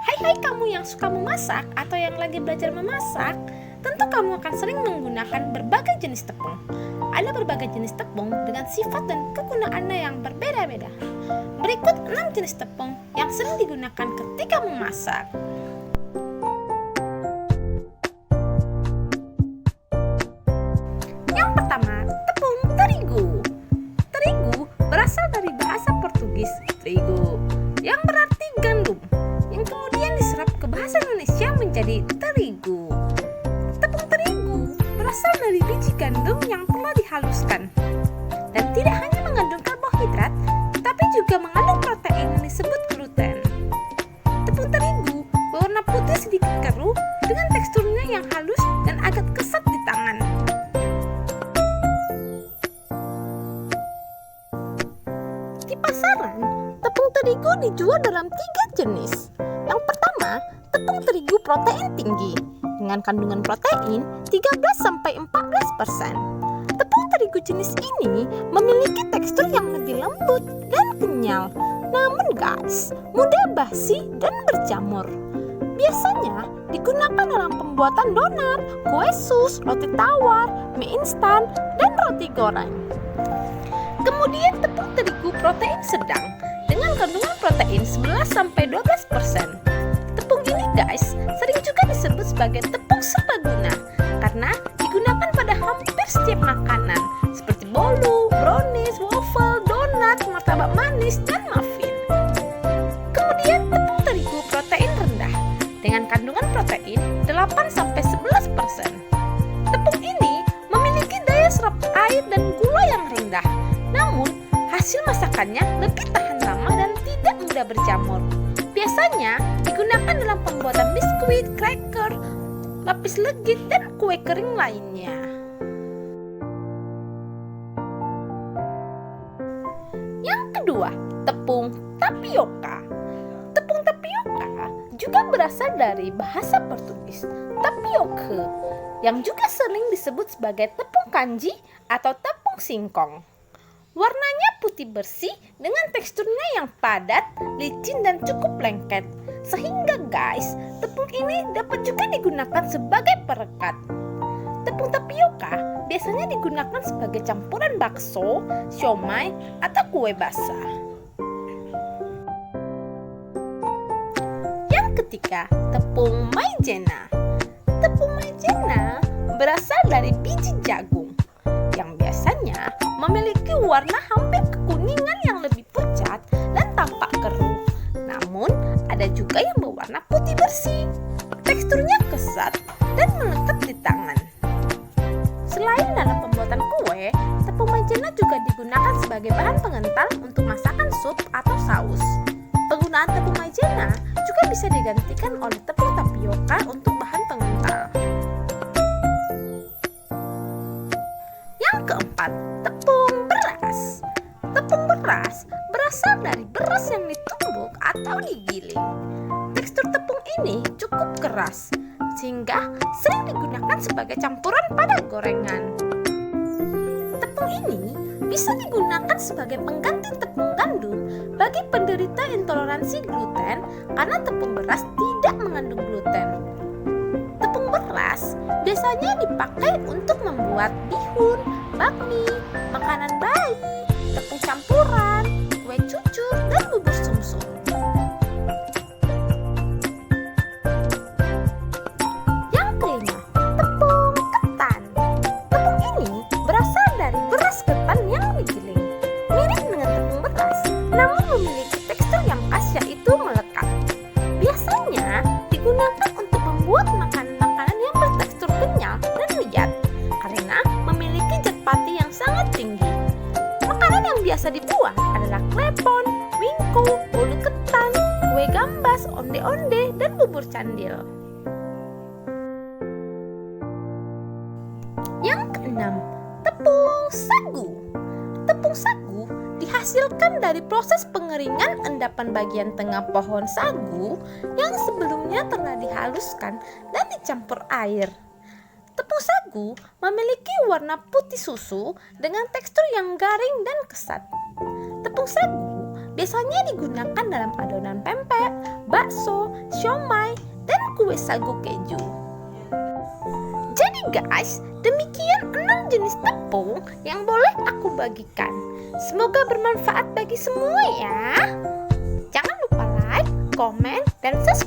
Hai kamu yang suka memasak atau yang lagi belajar memasak, tentu kamu akan sering menggunakan berbagai jenis tepung. Ada berbagai jenis tepung dengan sifat dan kegunaannya yang berbeda-beda. Berikut 6 jenis tepung yang sering digunakan ketika memasak. Yang pertama, tepung terigu. Terigu berasal dari bahasa Portugis trigo, yang berarti gandum, yang kemudian diserap ke bahasa Indonesia menjadi terigu. Tepung terigu berasal dari biji gandum yang telah dihaluskan dan tidak hanya mengandung karbohidrat, tetapi juga mengandung protein yang disebut gluten. Tepung terigu berwarna putih sedikit keruh dengan teksturnya yang halus dan agak kesat di tangan. Di pasaran, tepung terigu dijual dalam 3 jenis. Yang pertama, tepung terigu protein tinggi dengan kandungan protein 13-14%. Tepung terigu jenis ini memiliki tekstur yang lebih lembut dan kenyal. Namun guys, mudah basi dan berjamur. Biasanya digunakan dalam pembuatan donat, kue sus, roti tawar, mie instan, dan roti goreng. Kemudian tepung terigu protein sedang dengan kandungan protein 11-12%. Tepung ini guys sering juga disebut sebagai tepung serbaguna karena digunakan pada hampir setiap makanan seperti bolu, brownies, waffle, donat, martabak manis, dan muffin. Kemudian tepung terigu protein rendah dengan kandungan protein 8-11%. Tepung ini memiliki daya serap air dan gula yang rendah. Namun, hasil masakannya lebih tahan lama dan tidak mudah berjamur. Biasanya digunakan dalam pembuatan biskuit, cracker, lapis legit, dan kue kering lainnya. Yang kedua, tepung tapioka. Tepung tapioka juga berasal dari bahasa Portugis tapioca, yang juga sering disebut sebagai tepung kanji atau tepung singkong. Warnanya putih bersih dengan teksturnya yang padat, licin, dan cukup lengket. Sehingga guys, tepung ini dapat juga digunakan sebagai perekat. Tepung tapioka biasanya digunakan sebagai campuran bakso, siomay, atau kue basah. Yang ketiga, tepung maizena. Tepung maizena berasal dari biji jagung yang biasanya memiliki warna hampir kekuningan yang lebih pucat dan tampak keruh. Namun, ada juga yang berwarna putih bersih. Teksturnya kesat dan melekat di tangan. Selain dalam pembuatan kue, tepung maizena juga digunakan sebagai bahan pengental untuk masakan sup atau saus. Penggunaan tepung maizena juga bisa digantikan oleh tepung tapioka untuk bahan pengental. Yang keempat, tepung beras. Tepung beras berasal dari beras yang ditumbuk atau digiling. Tekstur tepung ini cukup keras, sehingga sering digunakan sebagai campuran pada gorengan. Tepung ini bisa digunakan sebagai pengganti tepung gandum bagi penderita intoleransi gluten karena tepung beras tidak mengandung gluten. Tepung beras biasanya dipakai untuk membuat bihun, bakmi, makanan bayi, tepung campuran, kue cucur, dan bubur sumsum. Yang kelima, tepung ketan. Tepung ini berasal dari beras ketan yang digiling. Mirip dengan tepung beras, namun memiliki tekstur yang khas yaitu melekat. Biasanya digunakan untuk membuat makanan-makanan yang bertekstur kenyal dan liat karena memiliki zat pati yang sangat tinggi. Makanan yang biasa dibuat adalah klepon, wingko, bolu ketan, kue gambas, onde-onde, dan bubur candil. Yang keenam, tepung sagu. Tepung sagu dihasilkan dari proses pengeringan endapan bagian tengah pohon sagu yang sebelumnya telah dihaluskan dan dicampur air. Tepung sagu memiliki warna putih susu dengan tekstur yang garing dan kesat. Tepung sagu biasanya digunakan dalam adonan pempek, bakso, siomay, dan kue sagu keju. Jadi guys, demikian 6 jenis tepung yang boleh aku bagikan. Semoga bermanfaat bagi semua ya. Jangan lupa like, komen, dan subscribe.